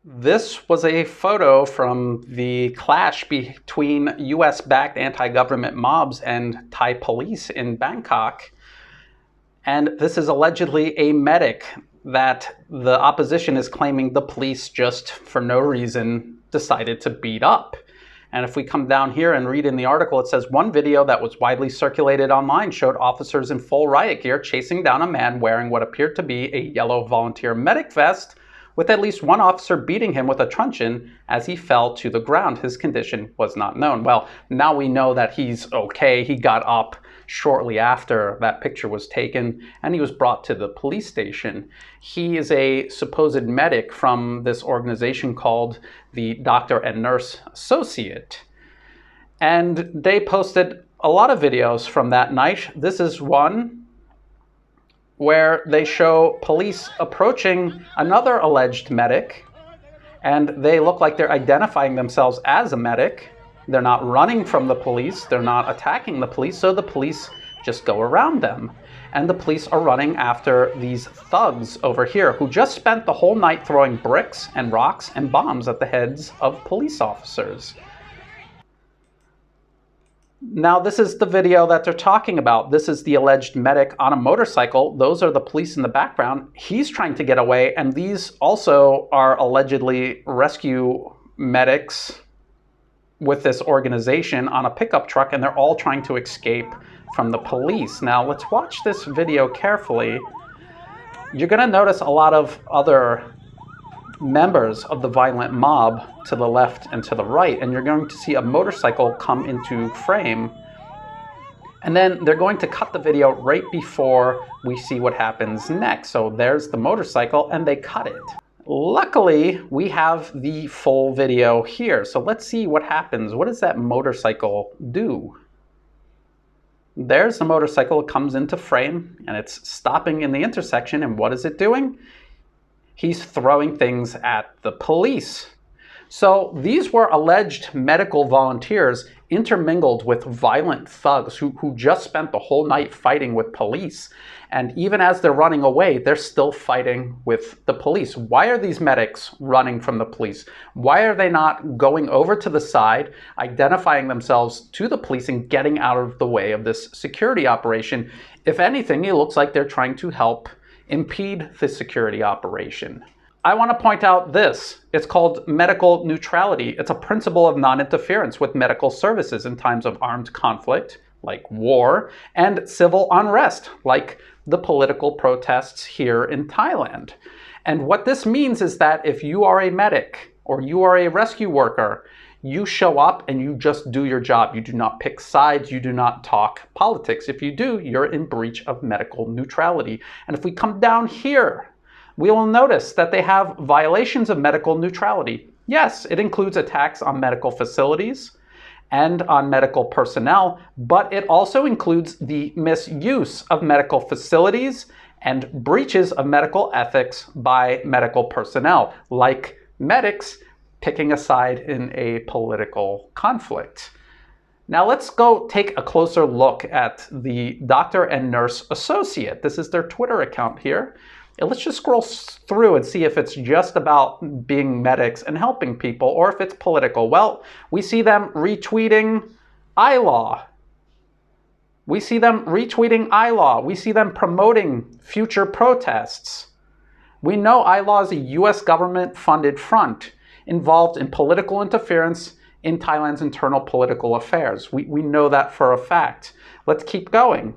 This was a photo from the clash between US-backed anti-government mobs and Thai police in Bangkok. And this is allegedly a medic that the opposition is claiming the police just for no reason decided to beat up. And if we come down here and read in the article, it says one video that was widely circulated online showed officers in full riot gear chasing down a man wearing what appeared to be a yellow volunteer medic vest, with at least one officer beating him with a truncheon as he fell to the ground. His condition was not known. Well, now we know that he's okay. He got up shortly after that picture was taken, and he was brought to the police station. He is a supposed medic from this organization called the Doctor and Nurse Associate. And they posted a lot of videos from that night. This is one where they show police approaching another alleged medic, and they look like they're identifying themselves as a medic. They're not running from the police, they're not attacking the police, so the police just go around them. And the police are running after these thugs over here who just spent the whole night throwing bricks and rocks and bombs at the heads of police officers. Now, this is the video that they're talking about. This is the alleged medic on a motorcycle. Those are the police in the background. He's trying to get away, and these also are allegedly rescue medics with this organization on a pickup truck, and they're all trying to escape from the police. Now, let's watch this video carefully. You're going to notice a lot of other members of the violent mob to the left and to the right, and you're going to see a motorcycle come into frame, and then they're going to cut the video right before we see what happens next. So there's the motorcycle, and they cut it. Luckily, we have the full video here, so let's see what happens. What does that motorcycle do? There's the motorcycle. It comes into frame, and it's stopping in the intersection, and what is it doing? He's throwing things at the police. So these were alleged medical volunteers intermingled with violent thugs who just spent the whole night fighting with police. And even as they're running away, they're still fighting with the police. Why are these medics running from the police? Why are they not going over to the side, identifying themselves to the police and getting out of the way of this security operation? If anything, it looks like they're trying to help impede the security operation. I want to point out this. It's called medical neutrality. It's a principle of non-interference with medical services in times of armed conflict, like war, and civil unrest, like the political protests here in Thailand. And what this means is that if you are a medic or you are a rescue worker, you show up and you just do your job. You do not pick sides. You do not talk politics. If you do, you're in breach of medical neutrality. And if we come down here, we will notice that they have violations of medical neutrality. Yes, it includes attacks on medical facilities and on medical personnel, but it also includes the misuse of medical facilities and breaches of medical ethics by medical personnel, like medics picking a side in a political conflict. Now let's go take a closer look at the Doctor and Nurse Associate. This is their Twitter account here. And let's just scroll through and see if it's just about being medics and helping people or if it's political. Well, we see them retweeting iLaw. We see them retweeting iLaw. We see them promoting future protests. We know iLaw is a US government-funded front involved in political interference in Thailand's internal political affairs. We know that for a fact. Let's keep going.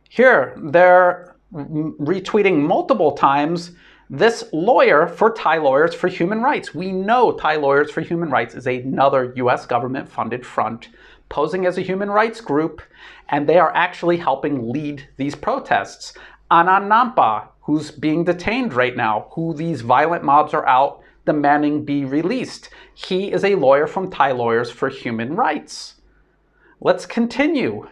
Here, they're retweeting multiple times this lawyer for Thai Lawyers for Human Rights. We know Thai Lawyers for Human Rights is another US government-funded front posing as a human rights group, and they are actually helping lead these protests. Anand Nampa, who's being detained right now, who these violent mobs are out demanding be released. He is a lawyer from Thai Lawyers for Human Rights. Let's continue.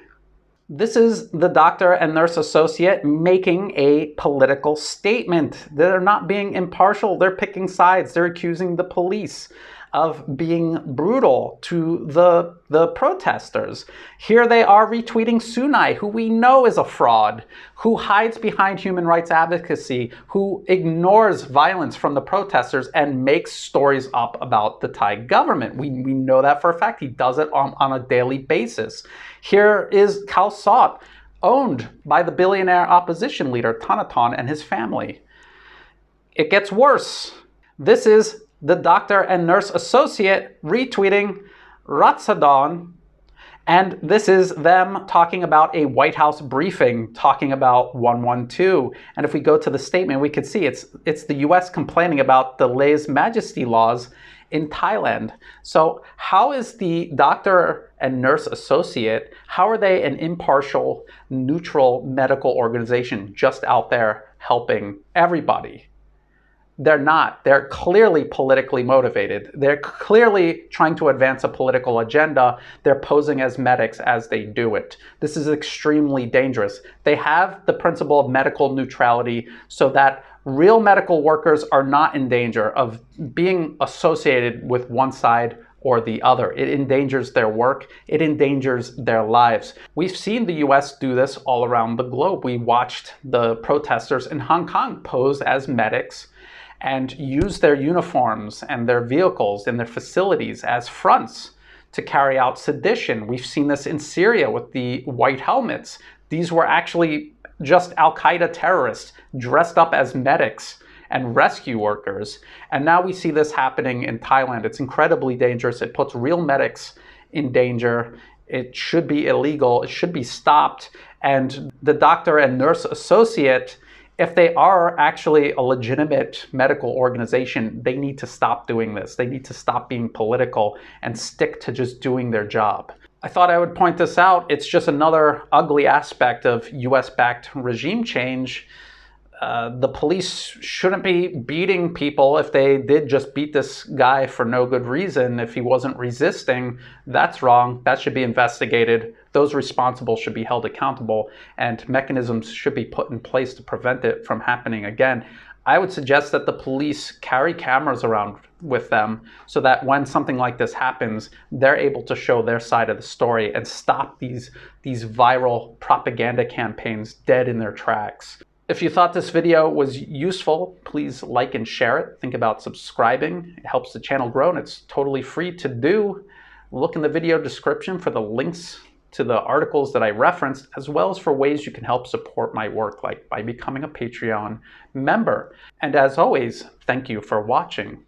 This is the Doctor and Nurse Associate making a political statement. They're not being impartial. They're picking sides. They're accusing the police of being brutal to the protesters. Here they are retweeting Sunai, who we know is a fraud, who hides behind human rights advocacy, who ignores violence from the protesters and makes stories up about the Thai government. We know that for a fact. He does it on a daily basis. Here is Khao Sot, owned by the billionaire opposition leader Natthaphon and his family. It gets worse. This is the doctor and nurse associate retweeting Ratsadon, and this is them talking about a White House briefing talking about 112. And if we go to the statement, we can see it's the US complaining about the lèse-majesté laws in Thailand. So how is the doctor and nurse associate, how are they an impartial, neutral medical organization just out there helping everybody? They're not. They're clearly politically motivated. They're clearly trying to advance a political agenda. They're posing as medics as they do it. This is extremely dangerous. They have the principle of medical neutrality so that real medical workers are not in danger of being associated with one side or the other. It endangers their work. It endangers their lives. We've seen the US do this all around the globe. We watched the protesters in Hong Kong pose as medics and use their uniforms and their vehicles and their facilities as fronts to carry out sedition. We've seen this in Syria with the white helmets. These were actually just Al-Qaeda terrorists dressed up as medics and rescue workers. And now we see this happening in Thailand. It's incredibly dangerous. It puts real medics in danger. It should be illegal. It should be stopped. And the doctor and nurse associate, if they are actually a legitimate medical organization, they need to stop doing this. They need to stop being political and stick to just doing their job. I thought I would point this out. It's just another ugly aspect of US-backed regime change. The police shouldn't be beating people. If they did just beat this guy for no good reason, if he wasn't resisting, that's wrong. That should be investigated. Those responsible should be held accountable, and mechanisms should be put in place to prevent it from happening again. I would suggest that the police carry cameras around with them so that when something like this happens, they're able to show their side of the story and stop these viral propaganda campaigns dead in their tracks. If you thought this video was useful, please like and share it. Think about subscribing. It helps the channel grow, and it's totally free to do. Look in the video description for the links to the articles that I referenced, as well as for ways you can help support my work, like by becoming a Patreon member. And as always, thank you for watching.